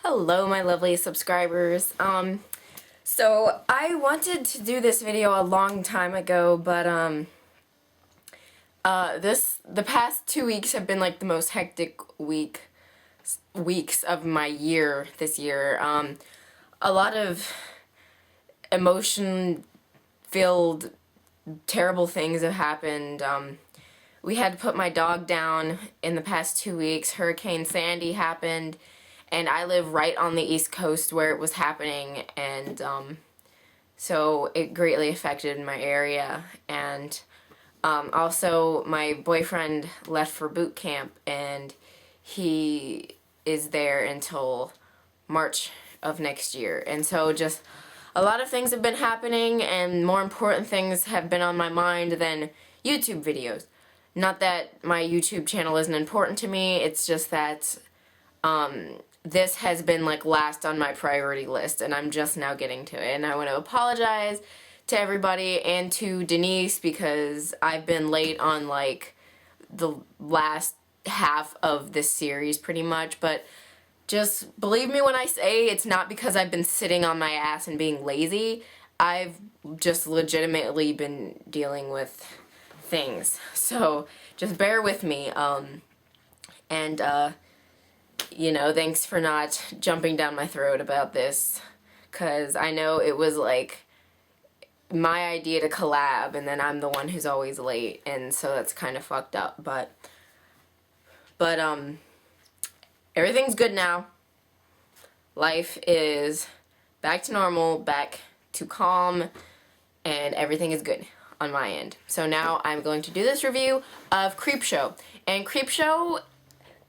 Hello, my lovely subscribers. So I wanted to do this video a long time ago, but the past 2 weeks have been like the most hectic weeks of my year this year. A lot of emotion-filled, terrible things have happened. We had to put my dog down in the past 2 weeks. Hurricane Sandy happened, and I live right on the East Coast where it was happening, and so it greatly affected my area. And also my boyfriend left for boot camp, and he is there until March of next year. And so just a lot of things have been happening, and more important things have been on my mind than YouTube videos. Not that my YouTube channel isn't important to me, it's just that this has been like last on my priority list, and I'm just now getting to it. And I want to apologize to everybody and to Denise because I've been late on like the last half of this series pretty much, but just believe me when I say it's not because I've been sitting on my ass and being lazy. I've just legitimately been dealing with things, so just bear with me. You know, thanks for not jumping down my throat about this, because I know it was like my idea to collab, and then I'm the one who's always late, and so that's kind of fucked up, but everything's good now. Life is back to normal, back to calm, and everything is good on my end. So now I'm going to do this review of Creepshow. And Creepshow,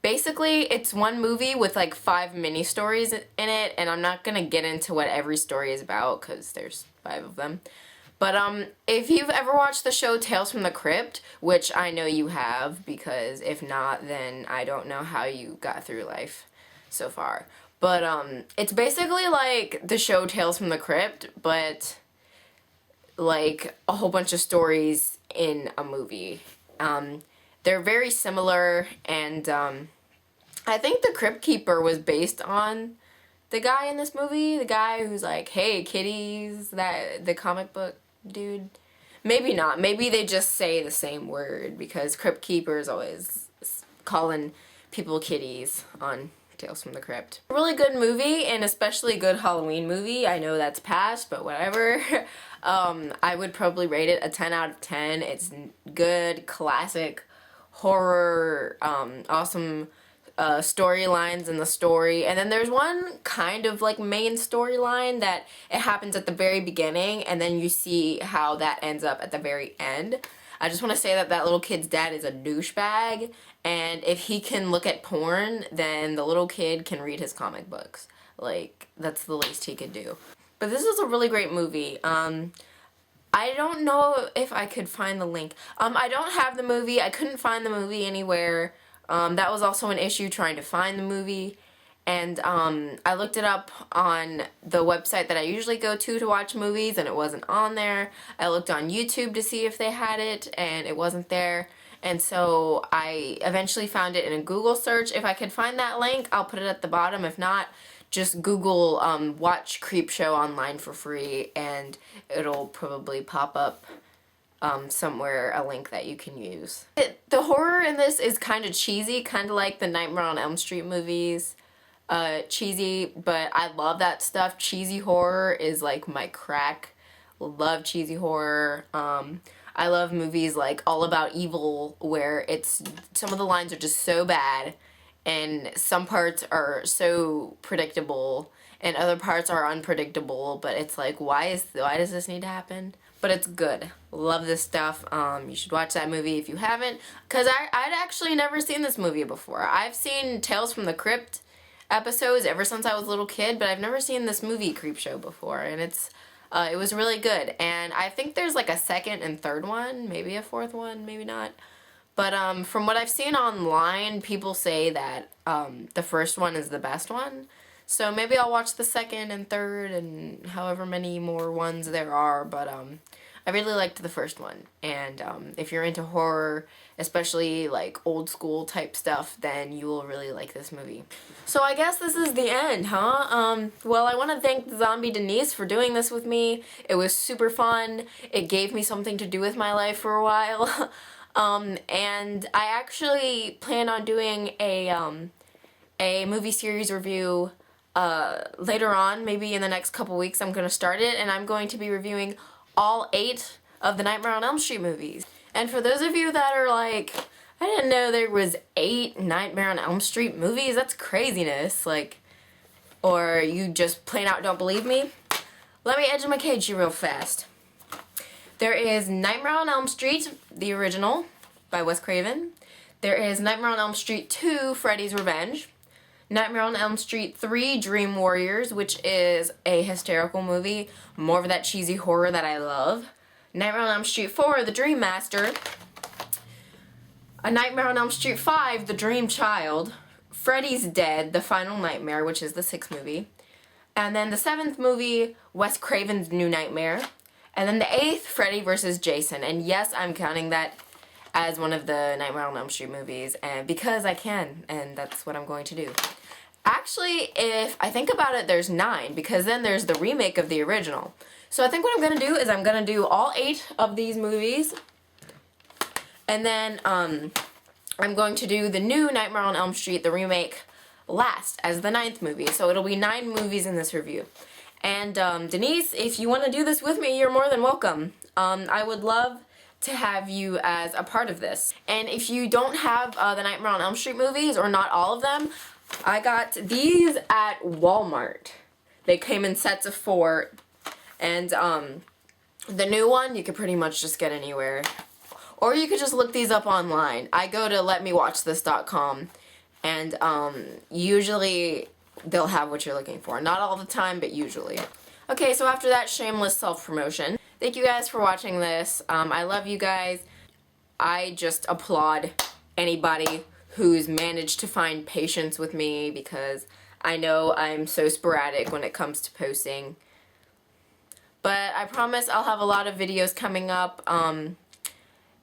basically, it's one movie with like 5 mini stories in it, and I'm not gonna get into what every story is about because there's 5 of them. But if you've ever watched the show Tales from the Crypt, which I know you have, because if not, then I don't know how you got through life so far. But it's basically like the show Tales from the Crypt, but like a whole bunch of stories in a movie. They're very similar, and I think the Crypt Keeper was based on the guy in this movie, the guy who's like, hey kitties, the comic book dude. Maybe not. Maybe they just say the same word, because Crypt Keeper is always calling people kitties on Tales from the Crypt. Really good movie, and especially good Halloween movie. I know that's past, but whatever. I would probably rate it a 10 out of 10. It's good, classic horror, awesome storylines in the story. And then there's one kind of like main storyline that it happens at the very beginning, and then you see how that ends up at the very end. I just want to say that that little kid's dad is a douchebag, and if he can look at porn, then the little kid can read his comic books. Like, that's the least he could do. But this is a really great movie. I don't know if I could find the link. I don't have the movie. I couldn't find the movie anywhere. That was also an issue, trying to find the movie. And I looked it up on the website that I usually go to watch movies, and it wasn't on there. I looked on YouTube to see if they had it, and it wasn't there. And so I eventually found it in a Google search. If I could find that link, I'll put it at the bottom. If not, just Google watch Creepshow online for free, and it'll probably pop up somewhere a link that you can use. The horror in this is kind of cheesy, kind of like the Nightmare on Elm Street movies. Cheesy, but I love that stuff. Cheesy horror is like my crack. Love cheesy horror. I love movies like All About Evil, where some of the lines are just so bad, and some parts are so predictable, and other parts are unpredictable, but it's like, why does this need to happen? But it's good. Love this stuff. You should watch that movie if you haven't, because I'd actually never seen this movie before. I've seen Tales from the Crypt episodes ever since I was a little kid, but I've never seen this movie Creepshow before, and it was really good. And I think there's like a second and third one, maybe a fourth one, maybe not. But from what I've seen online, people say that the first one is the best one. So maybe I'll watch the second and third and however many more ones there are. But I really liked the first one, and if you're into horror, especially like old school type stuff, then you will really like this movie. So I guess this is the end, huh? Well, I want to thank Zombie Denise for doing this with me. It was super fun. It gave me something to do with my life for a while. And I actually plan on doing a movie series review later on, maybe in the next couple weeks. I'm going to start it, and I'm going to be reviewing all 8 of the Nightmare on Elm Street movies. And for those of you that are like, I didn't know there was 8 Nightmare on Elm Street movies, that's craziness, like, or you just plain out don't believe me, let me educate you real fast. There is Nightmare on Elm Street, the original, by Wes Craven. There is Nightmare on Elm Street 2, Freddy's Revenge. Nightmare on Elm Street 3, Dream Warriors, which is a hysterical movie, more of that cheesy horror that I love. Nightmare on Elm Street 4, The Dream Master. A Nightmare on Elm Street 5, The Dream Child. Freddy's Dead, The Final Nightmare, which is the 6th movie. And then the 7th movie, Wes Craven's New Nightmare. And then the 8th, Freddy vs. Jason. And yes, I'm counting that as one of the Nightmare on Elm Street movies, and because I can, and that's what I'm going to do. Actually, if I think about it, there's 9, because then there's the remake of the original. So I think what I'm going to do is I'm going to do all 8 of these movies, and then I'm going to do the new Nightmare on Elm Street, the remake, last, as the 9th movie. So it'll be 9 movies in this review. And Denise, if you want to do this with me, you're more than welcome. I would love to have you as a part of this. And if you don't have the Nightmare on Elm Street movies, or not all of them, I got these at Walmart. They came in sets of 4, and the new one you could pretty much just get anywhere. Or you could just look these up online. I go to letmewatchthis.com, and usually they'll have what you're looking for. Not all the time, but usually. Okay, so after that shameless self-promotion, thank you guys for watching this. I love you guys. I just applaud anybody who's managed to find patience with me, because I know I'm so sporadic when it comes to posting. But I promise I'll have a lot of videos coming up,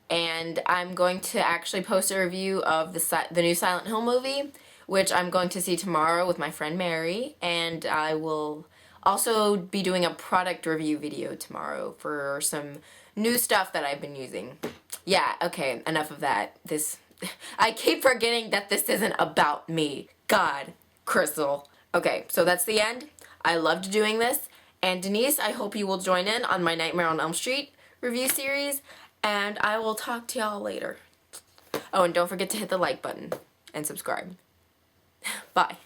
and I'm going to actually post a review of the new Silent Hill movie, which I'm going to see tomorrow with my friend Mary, and I will also be doing a product review video tomorrow for some new stuff that I've been using. Yeah, okay, enough of that. I keep forgetting that this isn't about me. God, Crystal. Okay, so that's the end. I loved doing this. And Denise, I hope you will join in on my Nightmare on Elm Street review series. And I will talk to y'all later. Oh, and don't forget to hit the like button and subscribe. Bye.